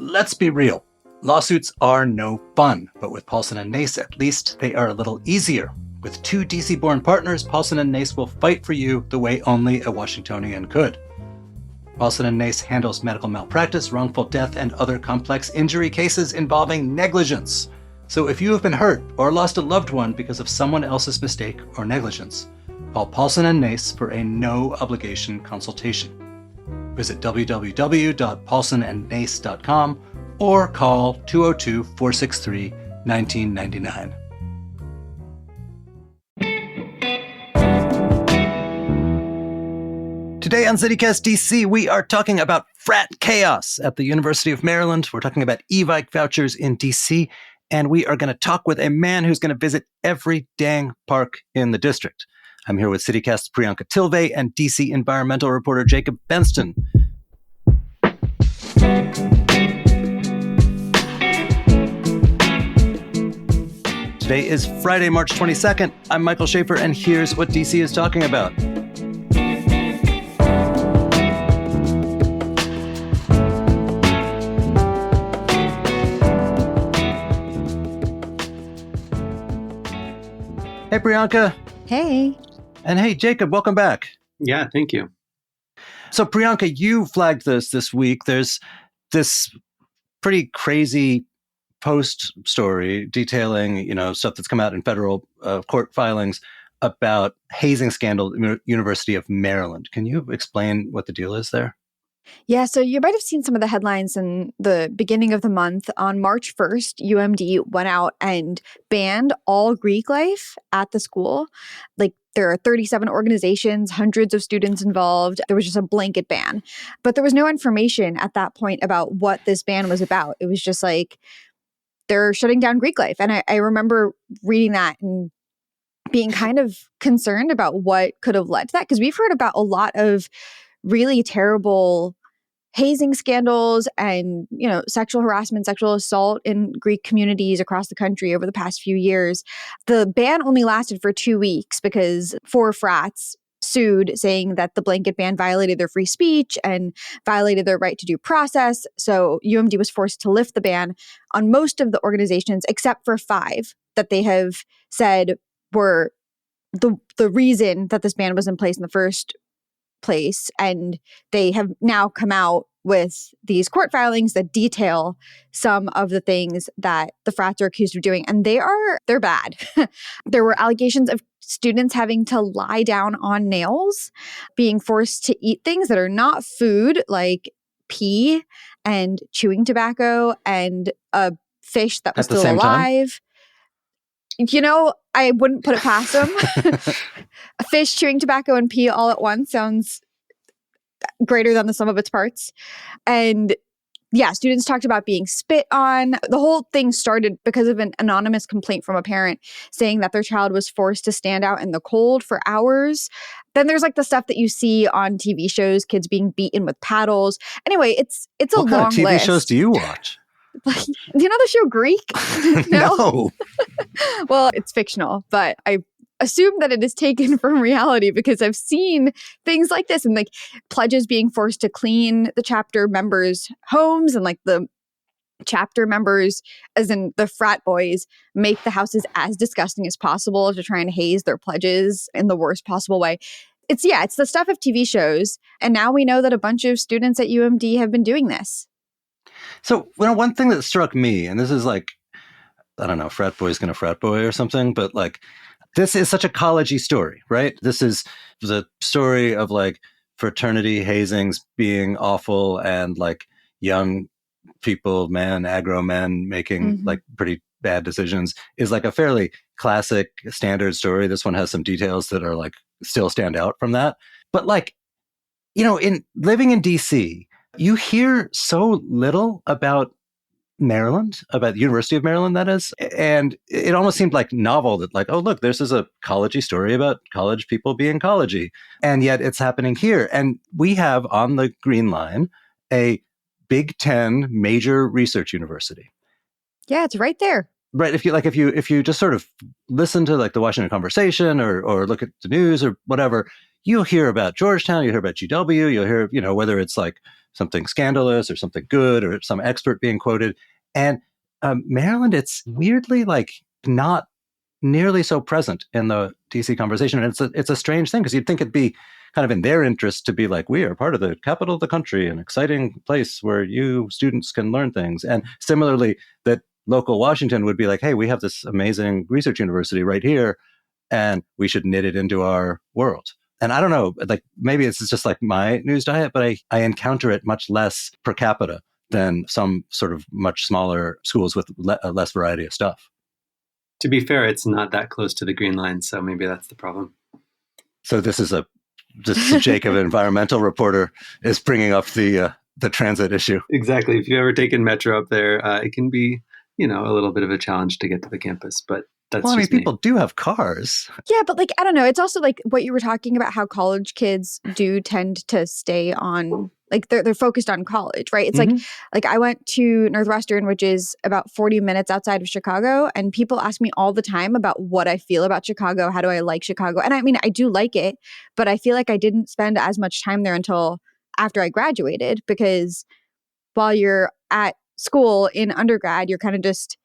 Let's be real. Lawsuits are no fun, but with Paulson & Nace, at least they are a little easier. With two DC-born partners, Paulson & Nace will fight for you the way only a Washingtonian could. Paulson & Nace handles medical malpractice, wrongful death, and other complex injury cases involving negligence. So if you have been hurt or lost a loved one because of someone else's mistake or negligence, call Paulson & Nace for a no-obligation consultation. Visit www.paulsonandnace.com or call 202-463-1999. Today on CityCast DC, we are talking about frat chaos at the University of Maryland. We're talking about vouchers in DC, and we are going to talk with a man who's going to visit every dang park in the district. I'm here with CityCast's Priyanka Tilve and DC environmental reporter Jacob Benston. Today is Friday, March 22nd. I'm Michael Schaefer, and here's what DC is talking about. Hey, Priyanka. Hey. And hey, Jacob, welcome back. Yeah, thank you. So, Priyanka, you flagged this week. There's this pretty crazy post story detailing, stuff that's come out in federal court filings about hazing scandal at the University of Maryland. Can you explain what the deal is there? Yeah, so you might have seen some of the headlines in the beginning of the month. On March 1st, UMD went out and banned all Greek life at the school. There are 37 organizations, hundreds of students involved. There was just a blanket ban. But there was no information at that point about what this ban was about. It was just they're shutting down Greek life. And I remember reading that and being kind of concerned about what could have led to that, because we've heard about a lot of really terrible hazing scandals and, sexual harassment, sexual assault in Greek communities across the country over the past few years. The ban only lasted for 2 weeks because 4 frats sued, saying that the blanket ban violated their free speech and violated their right to due process. So UMD was forced to lift the ban on most of the organizations, except for 5 that they have said were the reason that this ban was in place in the first place. And they have now come out with these court filings that detail some of the things that the frats are accused of doing. And they're bad. There were allegations of students having to lie down on nails, being forced to eat things that are not food, like pee and chewing tobacco and a fish that was still alive. I wouldn't put it past them. A fish chewing tobacco and pee all at once sounds greater than the sum of its parts. And yeah, students talked about being spit on. The whole thing started because of an anonymous complaint from a parent saying that their child was forced to stand out in the cold for hours. Then there's the stuff that you see on TV shows, kids being beaten with paddles. Anyway, it's a long list. What kind of TV shows do you watch? Do you know the show Greek? No. Well, it's fictional, but I assume that it is taken from reality because I've seen things like this and pledges being forced to clean the chapter members' homes, and the chapter members, as in the frat boys, make the houses as disgusting as possible to try and haze their pledges in the worst possible way. It's the stuff of TV shows. And now we know that a bunch of students at UMD have been doing this. So, one thing that struck me, and this is I don't know, frat boy's gonna frat boy or something, but this is such a college-y story, right? This is the story of fraternity hazings being awful and young people, aggro men making pretty bad decisions is a fairly classic standard story. This one has some details that are still stand out from that. But in living in DC, you hear so little about Maryland, about the University of Maryland, that is. And it almost seemed novel that oh, look, this is a college-y story about college people being college-y. And yet it's happening here. And we have on the Green Line a Big Ten major research university. Yeah, it's right there. Right. If you just sort of listen to the Washington Conversation or look at the news or whatever, you'll hear about Georgetown, you'll hear about GW, you'll hear, whether it's something scandalous or something good or some expert being quoted. And Maryland, it's weirdly like not nearly so present in the DC conversation. And it's a strange thing because you'd think it'd be kind of in their interest to be like, we are part of the capital of the country, an exciting place where you students can learn things. And similarly, that local Washington would be like, hey, we have this amazing research university right here, and we should knit it into our world. And I don't know, like maybe it's just like my news diet, but I encounter it much less per capita than some sort of much smaller schools with less variety of stuff. To be fair, it's not that close to the Green Line, so maybe that's the problem. So this is Jacob, environmental reporter, is bringing up the transit issue. Exactly. If you've ever taken Metro up there, it can be, a little bit of a challenge to get to the campus, but that's well, I mean, people do have cars. Yeah, but like, I don't know. It's also like what you were talking about, how college kids do tend to stay on, like they're focused on college, right? It's like I went to Northwestern, which is about 40 minutes outside of Chicago. And people ask me all the time about what I feel about Chicago. How do I like Chicago? And I mean, I do like it, but I feel like I didn't spend as much time there until after I graduated, because while you're at school in undergrad, you're kind of just,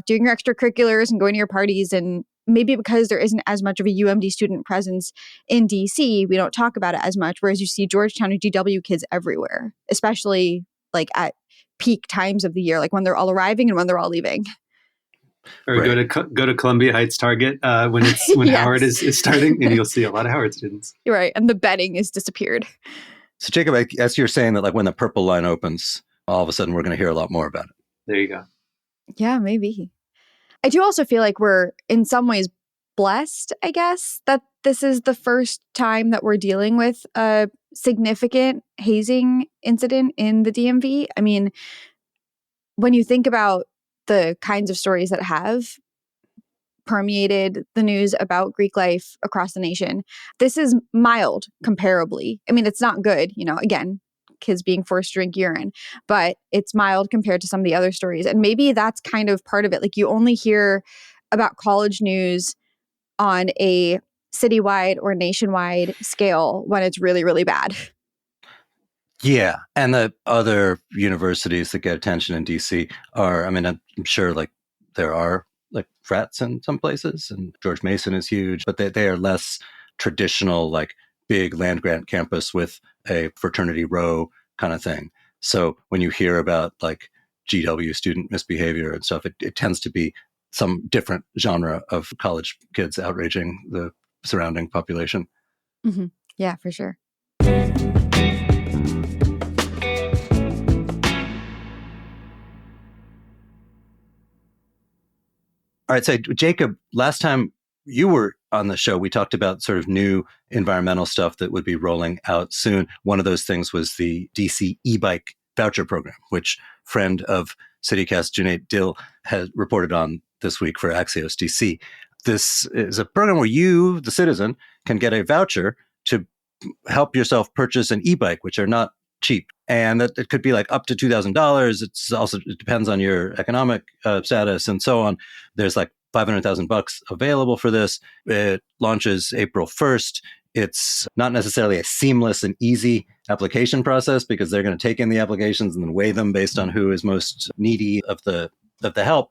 doing your extracurriculars and going to your parties. And maybe because there isn't as much of a UMD student presence in DC, we don't talk about it as much. Whereas you see Georgetown and GW kids everywhere, especially like at peak times of the year, like when they're all arriving and when they're all leaving. Or right. go to Columbia Heights Target when yes. Howard is starting, and you'll see a lot of Howard students. You're right, and the bedding has disappeared. So Jacob, as you're saying that, like when the purple line opens, all of a sudden we're going to hear a lot more about it. There you go. Yeah, maybe. I do also feel like we're in some ways blessed, I guess, that this is the first time that we're dealing with a significant hazing incident in the DMV. I mean, when you think about the kinds of stories that have permeated the news about Greek life across the nation, this is mild comparably. I mean, it's not good, again, kids being forced to drink urine, but it's mild compared to some of the other stories. And maybe that's kind of part of it. Like you only hear about college news on a citywide or nationwide scale when it's really, really bad. Yeah. And the other universities that get attention in DC are, I mean, I'm sure like there are like frats in some places, and George Mason is huge, but they are less traditional, like big land grant campus with a fraternity row kind of thing. So when you hear about like GW student misbehavior and stuff, it tends to be some different genre of college kids outraging the surrounding population. Mm-hmm. Yeah, for sure. All right, so Jacob, last time you were on the show, we talked about sort of new environmental stuff that would be rolling out soon. One of those things was the DC e-bike voucher program, which friend of CityCast, Junaid Dill, has reported on this week for Axios DC. This is a program where you, the citizen, can get a voucher to help yourself purchase an e-bike, which are not cheap. And that it could be like up to $2,000. It depends on your economic status and so on. There's like $500,000 available for this. It launches April 1st. It's not necessarily a seamless and easy application process because they're going to take in the applications and then weigh them based on who is most needy of the help.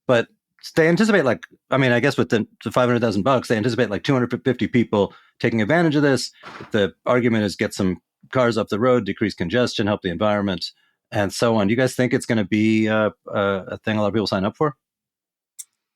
But they anticipate I guess with the $500,000, they anticipate like 250 people taking advantage of this. The argument is get some cars off the road, decrease congestion, help the environment, and so on. Do you guys think it's going to be a thing a lot of people sign up for?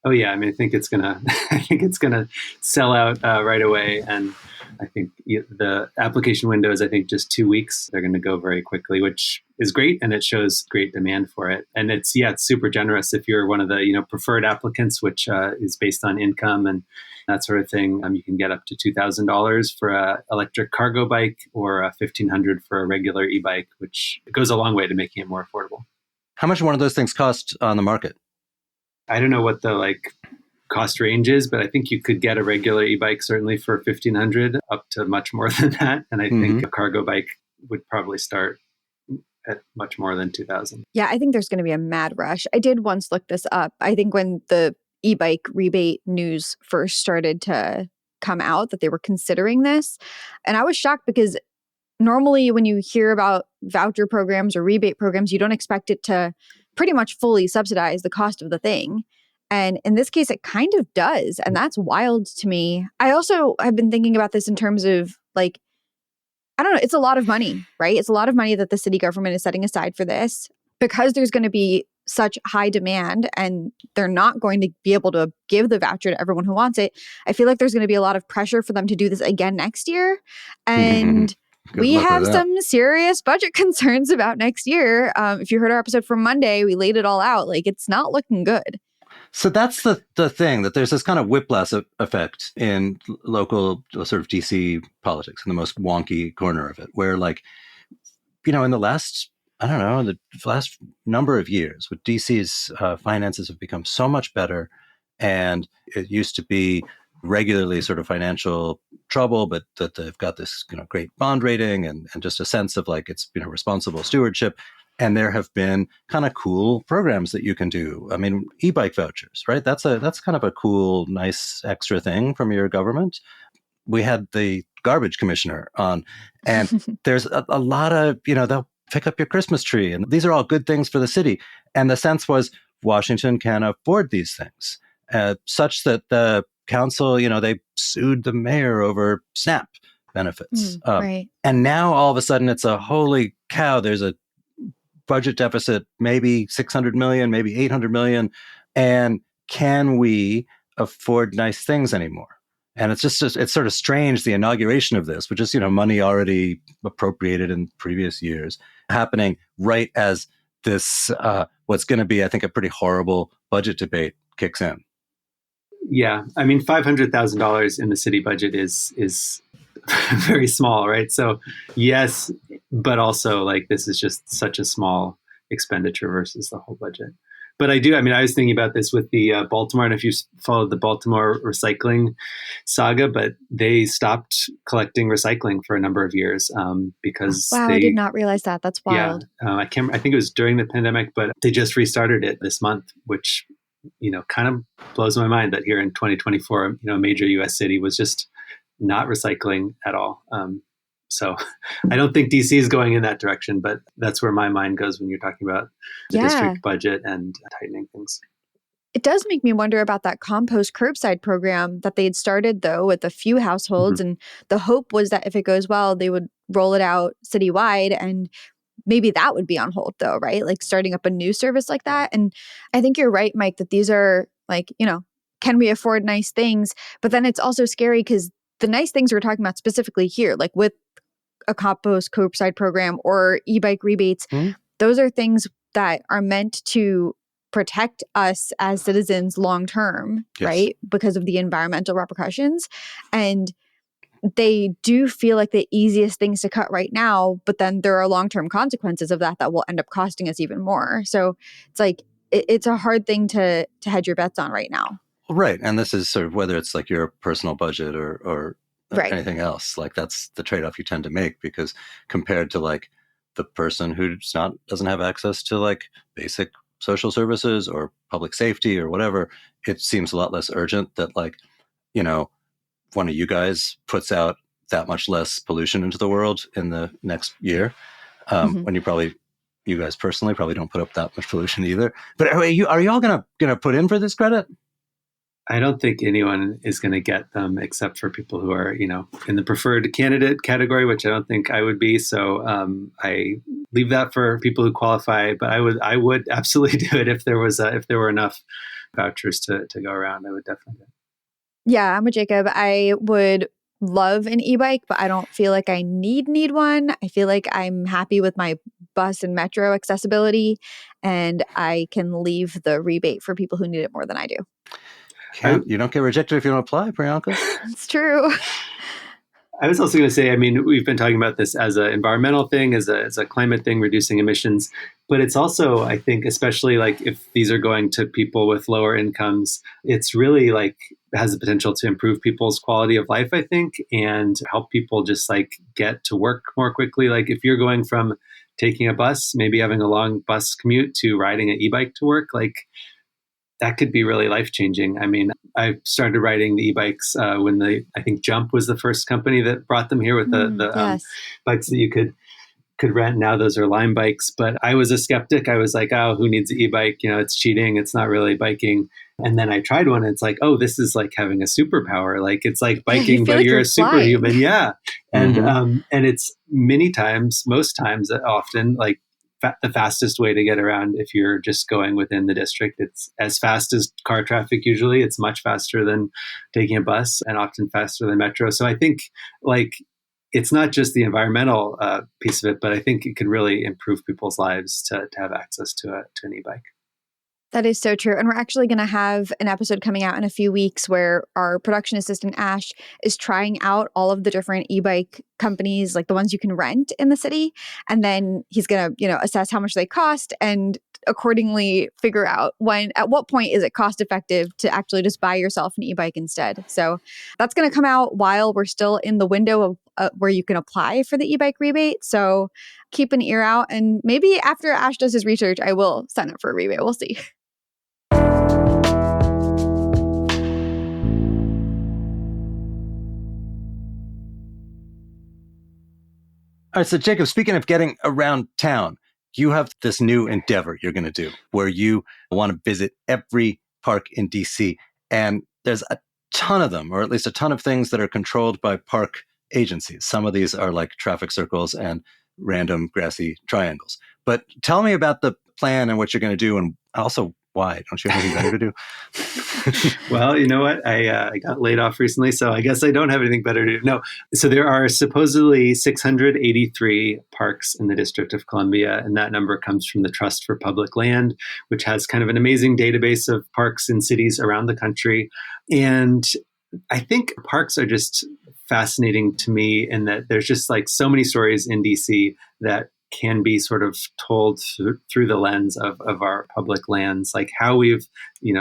Oh yeah, I mean, I think it's gonna sell out right away, and I think the application window is just 2 weeks. They're going to go very quickly, which is great, and it shows great demand for it. And it's super generous if you're one of the preferred applicants, which is based on income and that sort of thing. You can get up to $2,000 for an electric cargo bike or $1,500 for a regular e-bike, which goes a long way to making it more affordable. How much one of those things cost on the market? I don't know what the cost range is, but I think you could get a regular e-bike certainly for $1,500 up to much more than that. And I think a cargo bike would probably start at much more than $2,000. Yeah, I think there's going to be a mad rush. I did once look this up. I think when the e-bike rebate news first started to come out that they were considering this, and I was shocked because normally when you hear about voucher programs or rebate programs, you don't expect it to pretty much fully subsidize the cost of the thing. And in this case, it kind of does. And that's wild to me. I also have been thinking about this in terms of like, I don't know, it's a lot of money, right? It's a lot of money that the city government is setting aside for this because there's going to be such high demand and they're not going to be able to give the voucher to everyone who wants it. I feel like there's going to be a lot of pressure for them to do this again next year. And Good we luck with have that. some serious budget concerns about next year. If you heard our episode from Monday, we laid it all out. Like, it's not looking good. So that's the thing, that there's this kind of whiplash effect in local sort of DC politics, in the most wonky corner of it, where like, in the last, I don't know, the last number of years, with DC's finances have become so much better, and it used to be regularly sort of financial trouble, but that they've got this great bond rating and just a sense of like it's responsible stewardship. And there have been kind of cool programs that you can do. I mean, e-bike vouchers, right? That's kind of a cool, nice extra thing from your government. We had the garbage commissioner on, and there's a lot of, they'll pick up your Christmas tree. And these are all good things for the city. And the sense was Washington can afford these things, such that the council, they sued the mayor over SNAP benefits. Right. And now all of a sudden it's a holy cow, there's a budget deficit, maybe 600 million, maybe 800 million. And can we afford nice things anymore? And it's sort of strange, the inauguration of this, which is, money already appropriated in previous years, happening right as this, what's going to be, I think, a pretty horrible budget debate kicks in. Yeah. I mean, $500,000 in the city budget is very small, right? So yes, but also like this is just such a small expenditure versus the whole budget. But I was thinking about this with the Baltimore, and if you followed the Baltimore recycling saga, but they stopped collecting recycling for a number of years because I did not realize that. That's wild. Yeah, I think it was during the pandemic, but they just restarted it this month, which kind of blows my mind that here in 2024, a major U.S. city was just not recycling at all. So I don't think DC is going in that direction, but that's where my mind goes when you're talking about the district budget and tightening things. It does make me wonder about that compost curbside program that they had started, though, with a few households. And the hope was that if it goes well, they would roll it out citywide. And maybe that would be on hold, though, right? Like starting up a new service like that. And I think you're right, Mike, that these are like, can we afford nice things? But then it's also scary because the nice things we're talking about specifically here, like with a compost curbside program or e-bike rebates, those are things that are meant to protect us as citizens long term, right? Because of the environmental repercussions. And they do feel like the easiest things to cut right now, but then there are long-term consequences of that will end up costing us even more. So it's like, it's a hard thing to hedge your bets on right now. Right. And this is sort of whether it's like your personal budget or anything else, like that's the trade-off you tend to make, because compared to like the person who doesn't have access to like basic social services or public safety or whatever, it seems a lot less urgent that like, one of you guys puts out that much less pollution into the world in the next year, when you guys personally probably don't put up that much pollution either. But are you all gonna put in for this credit? I don't think anyone is going to get them except for people who are, in the preferred candidate category, which I don't think I would be. So I leave that for people who qualify. But I would absolutely do it if there were enough vouchers to go around. I would definitely do it. Yeah, I'm with Jacob. I would love an e-bike, but I don't feel like I need one. I feel like I'm happy with my bus and metro accessibility, and I can leave the rebate for people who need it more than I do. You don't get rejected if you don't apply, Priyanka. It's true. I was also going to say, we've been talking about this as an environmental thing, as a climate thing, reducing emissions. But it's also, I think, especially like if these are going to people with lower incomes, it's really like has the potential to improve people's quality of life, I think, and help people just like get to work more quickly. Like if you're going from taking a bus, maybe having a long bus commute, to riding an e-bike to work, like that could be really life-changing. I mean, I started riding the e-bikes when I think Jump was the first company that brought them here with the Yes. bikes that you could rent. Now those are Lime bikes. But I was a skeptic. I was like, oh, who needs an e-bike? It's cheating. It's not really biking. And then I tried one and it's like, oh, this is like having a superpower. Like it's like Yeah, you biking, feel but like you're you're a flying. superhuman. Yeah. Mhm. And it's many times, most times, often like the fastest way to get around if you're just going within the district. It's as fast as car traffic usually. It's much faster than taking a bus and often faster than metro. So I think like it's not just the environmental piece of it, but I think it could really improve people's lives to have access to an e-bike. That is so true. And we're actually going to have an episode coming out in a few weeks where our production assistant, Ash, is trying out all of the different e-bike companies, like the ones you can rent in the city. And then he's going to, assess how much they cost and accordingly figure out at what point is it cost effective to actually just buy yourself an e-bike instead. So that's going to come out while we're still in the window of where you can apply for the e-bike rebate. So keep an ear out. And maybe after Ash does his research, I will sign up for a rebate. We'll see. All right, so Jacob, speaking of getting around town, you have this new endeavor you're going to do where you want to visit every park in DC. And there's a ton of them, or at least a ton of things that are controlled by park agencies. Some of these are like traffic circles and random grassy triangles. But tell me about the plan and what you're going to do, and also why. Don't you have anything better to do? Well, you know what? I got laid off recently, so I guess I don't have anything better to do. No. So there are supposedly 683 parks in the District of Columbia, and that number comes from the Trust for Public Land, which has kind of an amazing database of parks in cities around the country. And I think parks are just fascinating to me in that there's just like so many stories in DC that can be sort of told through the lens of our public lands, like how we've,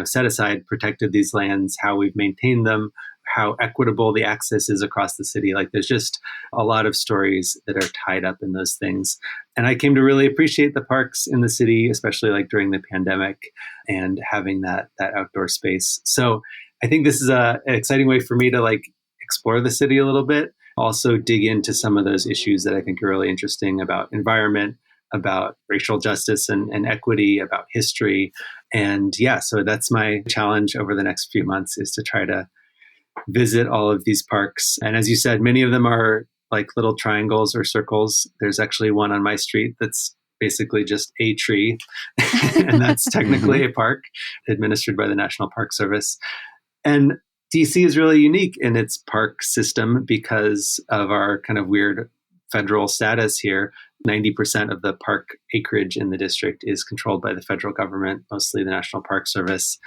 set aside, protected these lands, how we've maintained them, how equitable the access is across the city. Like there's just a lot of stories that are tied up in those things. And I came to really appreciate the parks in the city, especially like during the pandemic and having that outdoor space. So I think this is an exciting way for me to like explore the city a little bit, also dig into some of those issues that I think are really interesting about environment, about racial justice and equity, about history. And yeah, so that's my challenge over the next few months, is to try to visit all of these parks. And as you said, many of them are like little triangles or circles. There's actually one on my street that's basically just a tree, and that's technically a park administered by the National Park Service. And DC is really unique in its park system because of our kind of weird federal status here. 90% of the park acreage in the district is controlled by the federal government, mostly the National Park Service.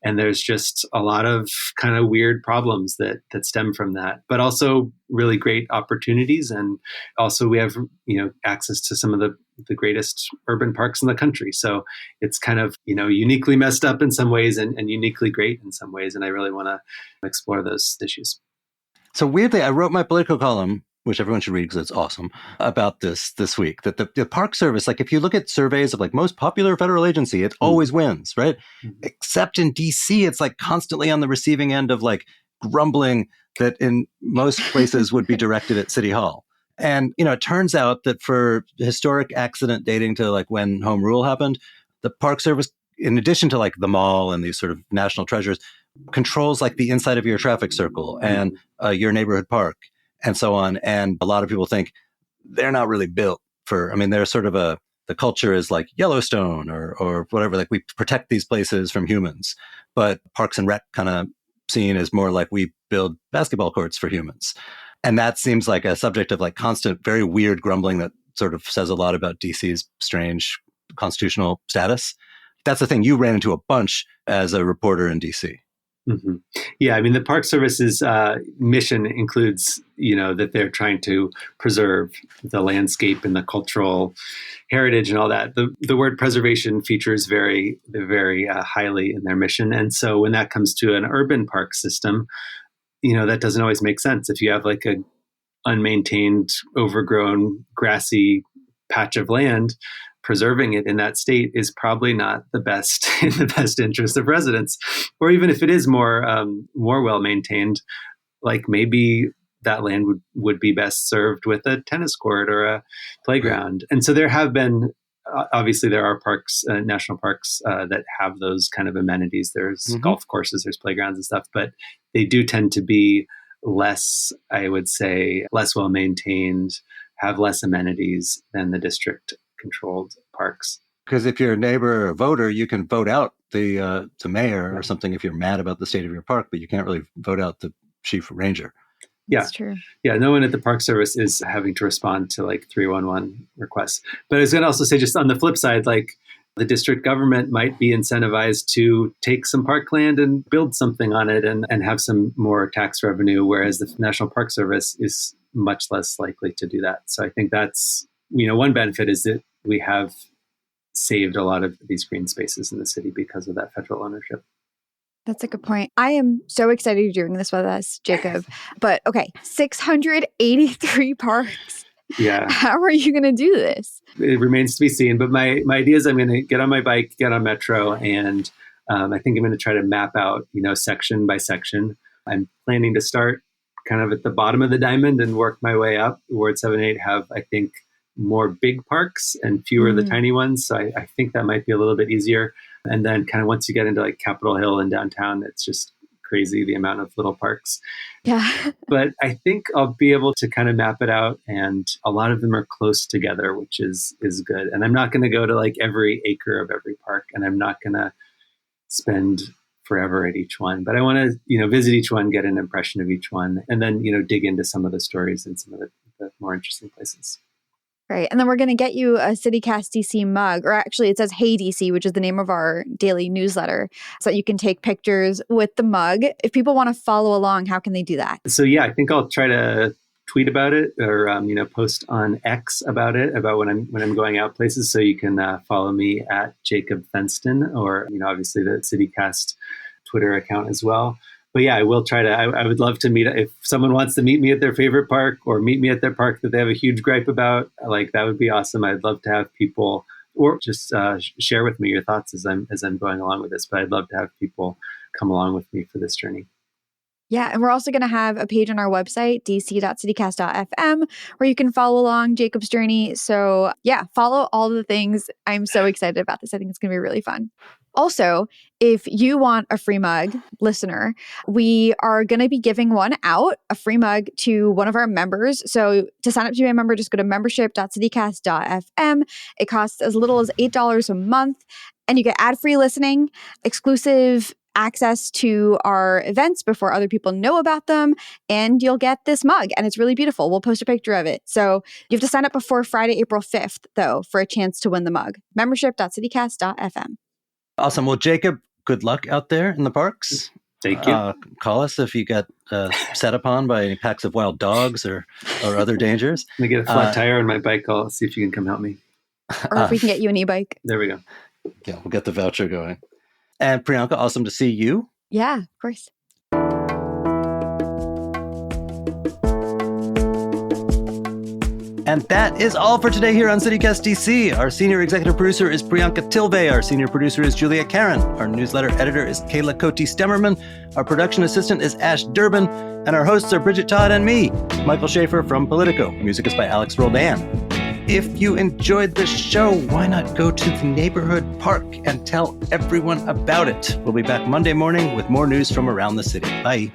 And there's just a lot of kind of weird problems that stem from that, but also really great opportunities. And also we have, access to some of the greatest urban parks in the country. So it's kind of, uniquely messed up in some ways and uniquely great in some ways. And I really want to explore those issues. So weirdly, I wrote my political column, which everyone should read because it's awesome, about this week. That the Park Service, like if you look at surveys of like most popular federal agency, it always wins, right? Except in DC, it's like constantly on the receiving end of like grumbling that in most places would be directed at City Hall. And, it turns out that for historic accident dating to like when Home Rule happened, the Park Service, in addition to like the mall and these sort of national treasures, controls like the inside of your traffic circle and your neighborhood park and so on. And a lot of people think they're not really built for, they're sort of the culture is like Yellowstone or whatever, like we protect these places from humans. But Parks and Rec kind of seen as more like we build basketball courts for humans. And that seems like a subject of like constant, very weird grumbling that sort of says a lot about DC's strange constitutional status. That's the thing. You ran into a bunch as a reporter in DC. Mm-hmm. Yeah, the Park Service's mission includes, that they're trying to preserve the landscape and the cultural heritage and all that. The word preservation features very, very highly in their mission. And so when that comes to an urban park system, that doesn't always make sense. If you have like a unmaintained, overgrown, grassy patch of land, preserving it in that state is probably not the best in the best interest of residents. Or even if it is more well maintained, like maybe that land would be best served with a tennis court or a playground. And so there have been, obviously there are parks, national parks that have those kind of amenities. There's golf courses, there's playgrounds and stuff, but they do tend to be less, I would say, less well maintained, have less amenities than the district controlled parks. Because if you're a neighbor or a voter, you can vote out the mayor or something if you're mad about the state of your park, but you can't really vote out the chief ranger. Yeah, That's true. Yeah, no one at the Park Service is having to respond to like 311 requests. But I was going to also say, just on the flip side, like the district government might be incentivized to take some parkland and build something on it and have some more tax revenue, whereas the National Park Service is much less likely to do that. So I think that's, one benefit is that we have saved a lot of these green spaces in the city because of that federal ownership. That's a good point. I am so excited you're doing this with us, Jacob. But okay, 683 parks. Yeah. How are you going to do this? It remains to be seen. But my idea is I'm going to get on my bike, get on Metro, and I think I'm going to try to map out, section by section. I'm planning to start kind of at the bottom of the diamond and work my way up. Ward 7 and 8 have, I think, more big parks and fewer of the tiny ones. So I think that might be a little bit easier. And then kind of once you get into like Capitol Hill and downtown, it's just crazy the amount of little parks. Yeah. But I think I'll be able to kind of map it out. And a lot of them are close together, which is good. And I'm not going to go to like every acre of every park. And I'm not going to spend forever at each one. But I want to, visit each one, get an impression of each one, and then, dig into some of the stories and some of the more interesting places. Right. And then we're going to get you a CityCast DC mug, or actually it says Hey DC, which is the name of our daily newsletter, so that you can take pictures with the mug. If people want to follow along, how can they do that? So yeah, I think I'll try to tweet about it or, post on X about it, about when I'm going out places. So you can follow me at Jacob Fenston or, obviously the CityCast Twitter account as well. But yeah, I will try to, I would love to meet, if someone wants to meet me at their favorite park or meet me at their park that they have a huge gripe about, like that would be awesome. I'd love to have people, or just share with me your thoughts as I'm going along with this. But I'd love to have people come along with me for this journey. Yeah, and we're also going to have a page on our website, dc.citycast.fm, where you can follow along Jacob's journey. So yeah, follow all the things. I'm so excited about this. I think it's going to be really fun. Also, if you want a free mug, listener, we are going to be giving one out, a free mug, to one of our members. So to sign up to be a member, just go to membership.citycast.fm. It costs as little as $8 a month, and you get ad-free listening, exclusive access to our events before other people know about them, and you'll get this mug, and it's really beautiful. We'll post a picture of it. So you have to sign up before Friday, April 5th, though, for a chance to win the mug. Membership.citycast.fm. Awesome. Well, Jacob, good luck out there in the parks. Thank you. Call us if you get set upon by any packs of wild dogs or other dangers. Let me get a flat tire on my bike. I'll see if you can come help me. Or if we can get you an e-bike. There we go. Yeah, we'll get the voucher going. And Priyanka, awesome to see you. Yeah, of course. And that is all for today here on CityCast DC. Our senior executive producer is Priyanka Tilve. Our senior producer is Julia Karen. Our newsletter editor is Kayla Cote-Stemmerman. Our production assistant is Ash Durbin. And our hosts are Bridget Todd and me, Michael Schaefer from Politico. Music is by Alex Roldan. If you enjoyed this show, why not go to the neighborhood park and tell everyone about it? We'll be back Monday morning with more news from around the city. Bye.